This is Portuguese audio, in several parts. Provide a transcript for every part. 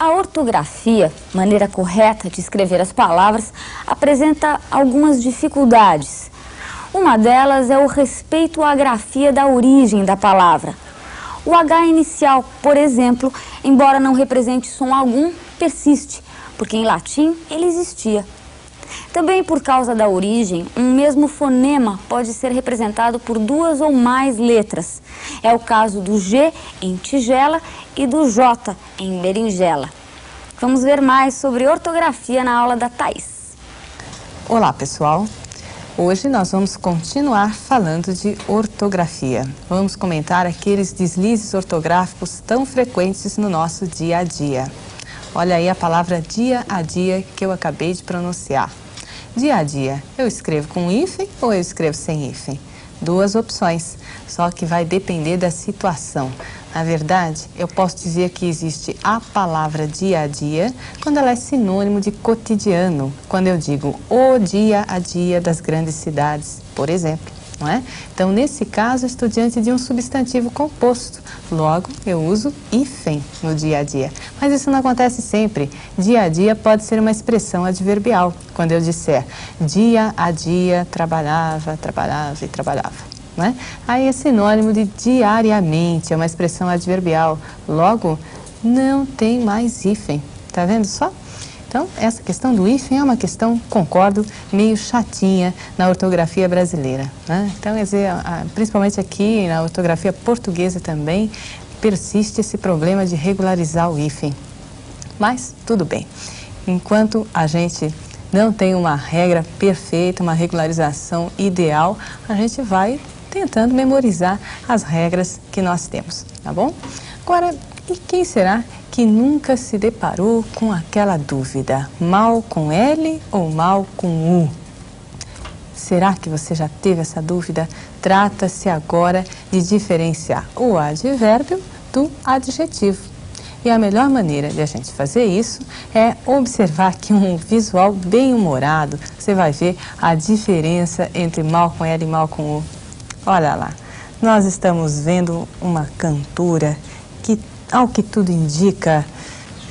A ortografia, maneira correta de escrever as palavras, apresenta algumas dificuldades. Uma delas é o respeito à grafia da origem da palavra. O H inicial, por exemplo, embora não represente som algum, persiste, porque em latim ele existia. Também por causa da origem, um mesmo fonema pode ser representado por duas ou mais letras. É o caso do G em tigela e do J em berinjela. Vamos ver mais sobre ortografia na aula da Thaís. Olá, pessoal! Hoje nós vamos continuar falando de ortografia. Vamos comentar aqueles deslizes ortográficos tão frequentes no nosso dia a dia. Olha aí a palavra dia a dia que eu acabei de pronunciar. Dia a dia, eu escrevo com hífen ou eu escrevo sem hífen? Duas opções, só que vai depender da situação. Na verdade, eu posso dizer que existe a palavra dia a dia quando ela é sinônimo de cotidiano. Quando eu digo o dia a dia das grandes cidades, por exemplo. Não é? Então, nesse caso, estou diante de um substantivo composto. Logo, eu uso hífen no dia a dia. Mas isso não acontece sempre. Dia a dia pode ser uma expressão adverbial. Quando eu disser dia a dia, trabalhava, trabalhava e trabalhava. Não é? Aí é sinônimo de diariamente, é uma expressão adverbial. Logo, não tem mais hífen. Tá vendo só? Então, essa questão do hífen é uma questão, concordo, meio chatinha na ortografia brasileira, né? Então, principalmente aqui na ortografia portuguesa também, persiste esse problema de regularizar o hífen. Mas, tudo bem. Enquanto a gente não tem uma regra perfeita, uma regularização ideal, a gente vai tentando memorizar as regras que nós temos, tá bom? Agora, e quem será que nunca se deparou com aquela dúvida, mal com L ou mal com U? Será que você já teve essa dúvida? Trata-se agora de diferenciar o advérbio do adjetivo. E a melhor maneira de a gente fazer isso é observar aqui um visual bem humorado. Você vai ver a diferença entre mal com L e mal com U. Olha lá, nós estamos vendo uma cantora que, ao que tudo indica,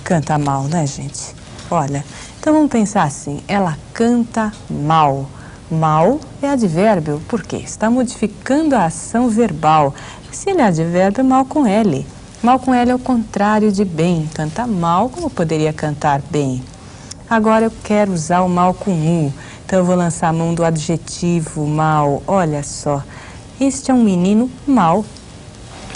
canta mal, né, gente? Olha, então vamos pensar assim, ela canta mal. Mal é advérbio, por quê? Está modificando a ação verbal. Se ele é advérbio, é mal com L. Mal com L é o contrário de bem. Canta mal, como poderia cantar bem? Agora eu quero usar o mal com U. Então eu vou lançar a mão do adjetivo mal. Olha só, este é um menino mau.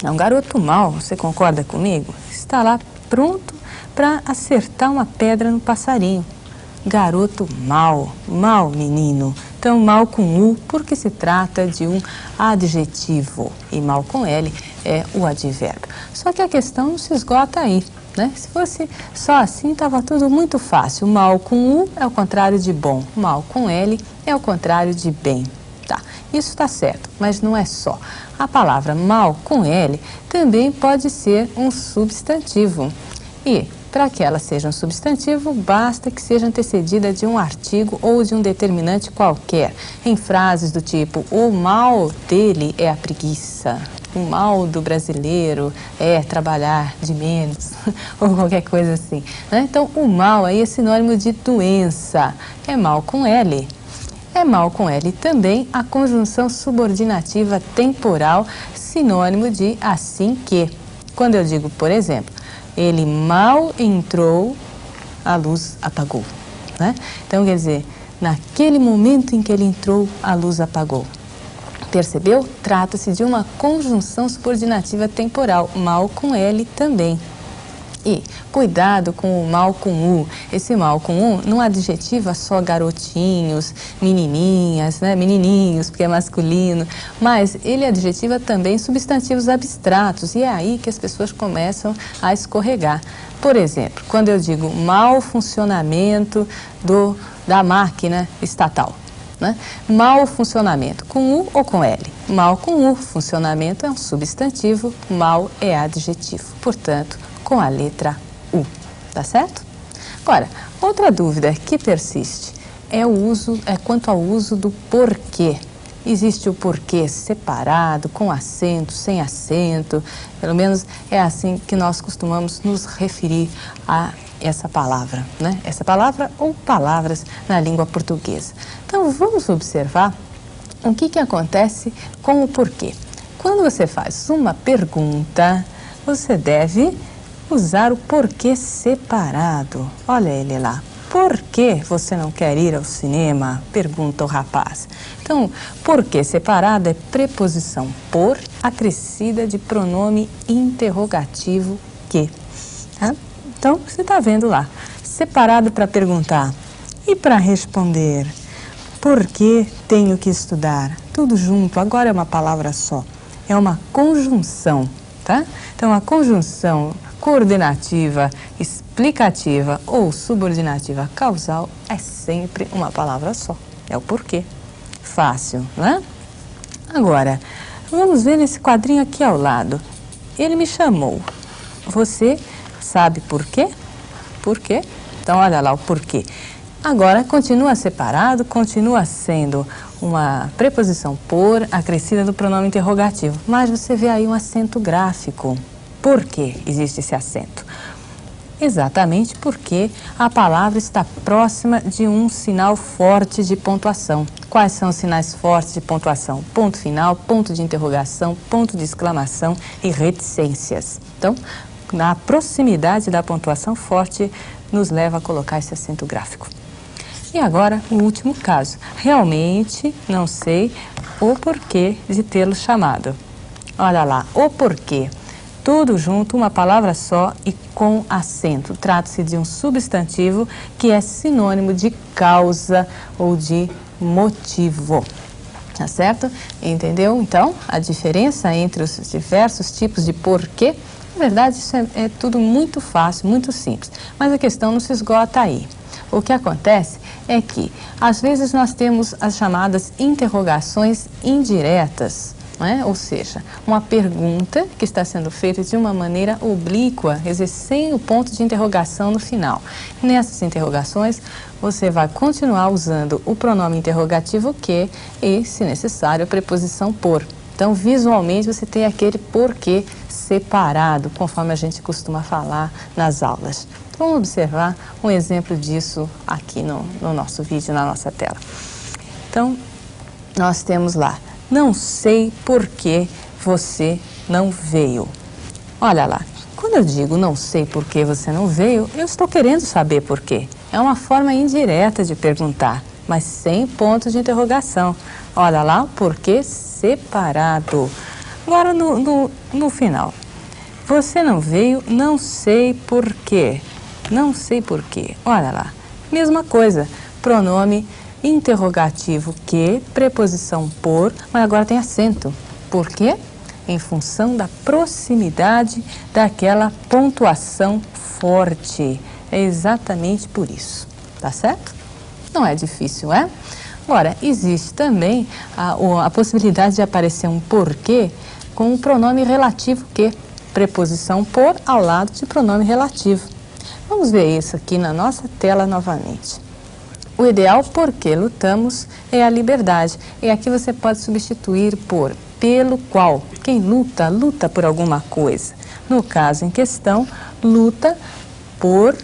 É um garoto mau, você concorda comigo? Está lá pronto para acertar uma pedra no passarinho. Garoto mau, mau menino. Então, mal com U, porque se trata de um adjetivo. E mal com L é o advérbio. Só que a questão não se esgota aí, né? Se fosse só assim, estava tudo muito fácil. Mal com U é o contrário de bom. Mal com L é o contrário de bem. Tá, isso está certo, mas não é só. A palavra mal com L também pode ser um substantivo. E, para que ela seja um substantivo, basta que seja antecedida de um artigo ou de um determinante qualquer. Em frases do tipo, o mal dele é a preguiça. O mal do brasileiro é trabalhar de menos, ou qualquer coisa assim, né? Então, o mal aí é sinônimo de doença. É mal com L. É mal com L também a conjunção subordinativa temporal, sinônimo de assim que. Quando eu digo, por exemplo, ele mal entrou, a luz apagou, né? Então, quer dizer, naquele momento em que ele entrou, a luz apagou. Percebeu? Trata-se de uma conjunção subordinativa temporal, mal com L também. E cuidado com o mal com U. Esse mal com U não adjetiva só garotinhos, menininhas, né? Menininhos, porque é masculino, mas ele adjetiva também substantivos abstratos e é aí que as pessoas começam a escorregar. Por exemplo, quando eu digo mau funcionamento da máquina estatal, né? Mau funcionamento, com U ou com L? Mal com U, funcionamento é um substantivo, mal é adjetivo, portanto, com a letra U, tá certo? Agora, outra dúvida que persiste é quanto ao uso do porquê. existe o porquê separado, com acento, sem acento. Pelo menos é assim que nós costumamos nos referir a essa palavra, né? Essa palavra ou palavras na língua portuguesa. Então, vamos observar o que acontece com o porquê. Quando você faz uma pergunta, você deve usar o porquê separado. Olha ele lá. Por que você não quer ir ao cinema? Pergunta o rapaz. Então, porquê separado é preposição por acrescida de pronome interrogativo que. Tá? Então, você está vendo lá. Separado para perguntar e para responder. Por que tenho que estudar? Tudo junto, agora é uma palavra só. É uma conjunção, tá? Então, a conjunção coordenativa, explicativa ou subordinativa causal é sempre uma palavra só. É o porquê. Fácil, né? Agora, vamos ver nesse quadrinho aqui ao lado. Ele me chamou. Você sabe por quê? Por quê? Então, olha lá o porquê. Agora, continua separado, continua sendo uma preposição por acrescida do pronome interrogativo. Mas você vê aí um acento gráfico. Por que existe esse acento? Exatamente porque a palavra está próxima de um sinal forte de pontuação. Quais são os sinais fortes de pontuação? Ponto final, ponto de interrogação, ponto de exclamação e reticências. Então, na proximidade da pontuação forte, nos leva a colocar esse acento gráfico. E agora, o último caso. Realmente não sei o porquê de tê-lo chamado. Olha lá, o porquê. Tudo junto, uma palavra só e com acento. Trata-se de um substantivo que é sinônimo de causa ou de motivo. Tá certo? Entendeu? Então, a diferença entre os diversos tipos de porquê. Na verdade, isso é tudo muito fácil, muito simples. Mas a questão não se esgota aí. O que acontece é que, às vezes, nós temos as chamadas interrogações indiretas, né? Ou seja, uma pergunta que está sendo feita de uma maneira oblíqua, quer dizer, sem o ponto de interrogação no final. Nessas interrogações, você vai continuar usando o pronome interrogativo que e, se necessário, a preposição por. Então, visualmente, você tem aquele porquê separado, conforme a gente costuma falar nas aulas. Vamos observar um exemplo disso aqui no nosso vídeo, na nossa tela. Então, nós temos lá, não sei por que você não veio. Olha lá, quando eu digo não sei por que você não veio, eu estou querendo saber por quê. É uma forma indireta de perguntar, mas sem ponto de interrogação. Olha lá, porquê separado. Agora, no final. Você não veio, não sei por quê. Não sei por quê. Olha lá. Mesma coisa. Pronome interrogativo que, preposição por, mas agora tem acento. Por quê? Em função da proximidade daquela pontuação forte. É exatamente por isso. Tá certo? Não é difícil, é? Agora, existe também a possibilidade de aparecer um porquê com o pronome relativo que, preposição por ao lado de pronome relativo. Vamos ver isso aqui na nossa tela novamente. O ideal porque lutamos é a liberdade. E aqui você pode substituir por pelo qual. Quem luta, luta por alguma coisa. No caso em questão, luta por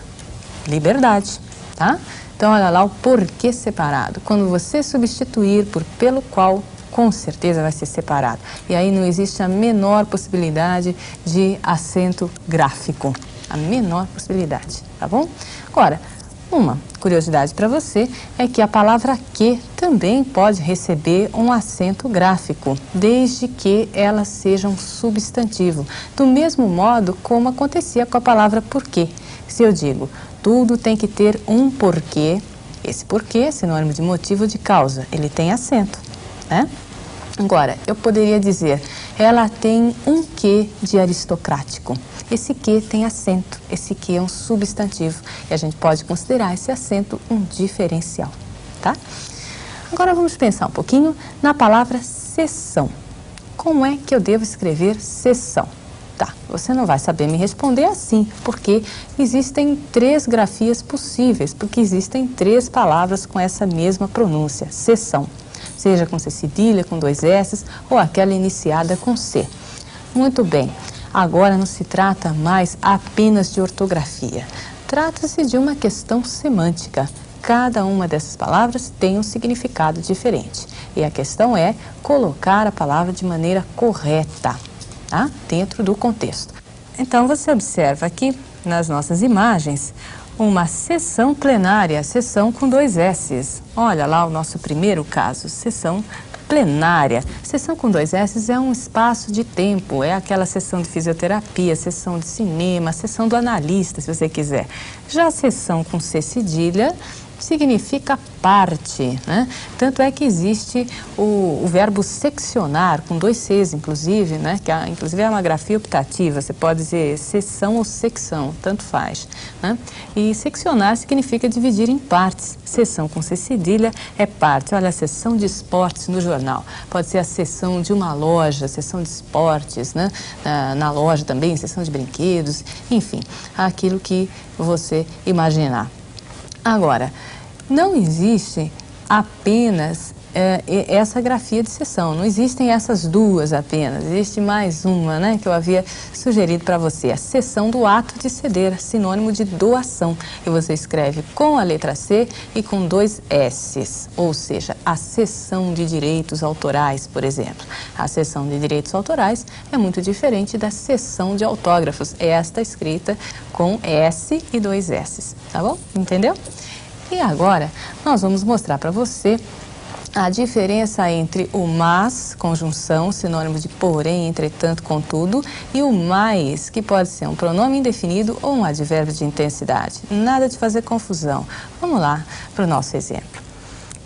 liberdade, tá? Então, olha lá o porquê separado. Quando você substituir por pelo qual, com certeza vai ser separado. E aí não existe a menor possibilidade de acento gráfico. A menor possibilidade, tá bom? Agora, uma curiosidade para você é que a palavra que também pode receber um acento gráfico, desde que ela seja um substantivo. Do mesmo modo como acontecia com a palavra porquê. Se eu digo, tudo tem que ter um porquê, esse porquê é sinônimo de motivo de causa, ele tem acento, né? Agora, eu poderia dizer, ela tem um quê de aristocrático. Esse quê tem acento, esse quê é um substantivo. E a gente pode considerar esse acento um diferencial, tá? Agora vamos pensar um pouquinho na palavra sessão. Como é que eu devo escrever sessão? Tá, você não vai saber me responder assim, porque existem 3 grafias possíveis, porque existem 3 palavras com essa mesma pronúncia, sessão. seja com C cedilha, com 2 S ou aquela iniciada com C. Muito bem, agora não se trata mais apenas de ortografia. Trata-se de uma questão semântica. Cada uma dessas palavras tem um significado diferente. E a questão é colocar a palavra de maneira correta, tá? Dentro do contexto. Então, você observa aqui nas nossas imagens uma sessão plenária, sessão com 2 S's. Olha lá o nosso primeiro caso, sessão plenária. Sessão com 2 S's é um espaço de tempo, é aquela sessão de fisioterapia, sessão de cinema, sessão do analista, se você quiser. Já a sessão com C cedilha significa parte, né? Tanto é que existe o verbo seccionar, com 2 Cs, inclusive, né? Que inclusive é uma grafia optativa, você pode dizer seção ou secção, tanto faz, né? E seccionar significa dividir em partes. Seção com C cedilha é parte. Olha, a seção de esportes no jornal. Pode ser a seção de uma loja, seção de esportes, né? Na loja também, seção de brinquedos, enfim, aquilo que você imaginar. Agora, não existe apenas essa grafia de seção, não existem essas duas apenas, existe mais uma, né, que eu havia sugerido para você, a cessão do ato de ceder, sinônimo de doação, e você escreve com a letra C e com 2 S's, ou seja, a cessão de direitos autorais, por exemplo. A cessão de direitos autorais é muito diferente da cessão de autógrafos, esta escrita com S e 2 S's, tá bom? Entendeu? E agora nós vamos mostrar para você a diferença entre o mas, conjunção, sinônimo de porém, entretanto, contudo, e o mais, que pode ser um pronome indefinido ou um advérbio de intensidade. Nada de fazer confusão. Vamos lá para o nosso exemplo.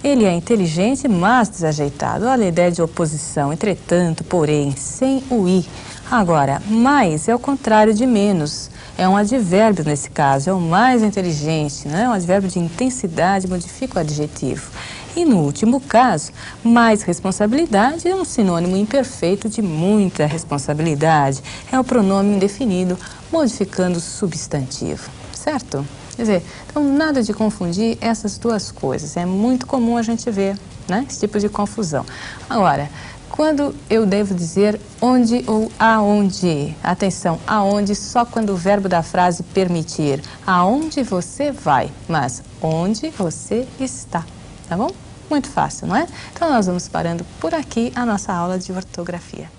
Ele é inteligente, mas desajeitado. Olha a ideia de oposição, entretanto, porém, sem o i. Agora, mais é o contrário de menos. É um advérbio nesse caso, é o mais inteligente, né? É um advérbio de intensidade, modifica o adjetivo. E no último caso, mais responsabilidade é um sinônimo imperfeito de muita responsabilidade. É o pronome indefinido, modificando o substantivo, certo? Quer dizer, então nada de confundir essas duas coisas. É muito comum a gente ver, né, esse tipo de confusão. Agora, quando eu devo dizer onde ou aonde? Atenção, aonde só quando o verbo da frase permitir. Aonde você vai, mas onde você está, tá bom? Muito fácil, não é? Então nós vamos parando por aqui a nossa aula de ortografia.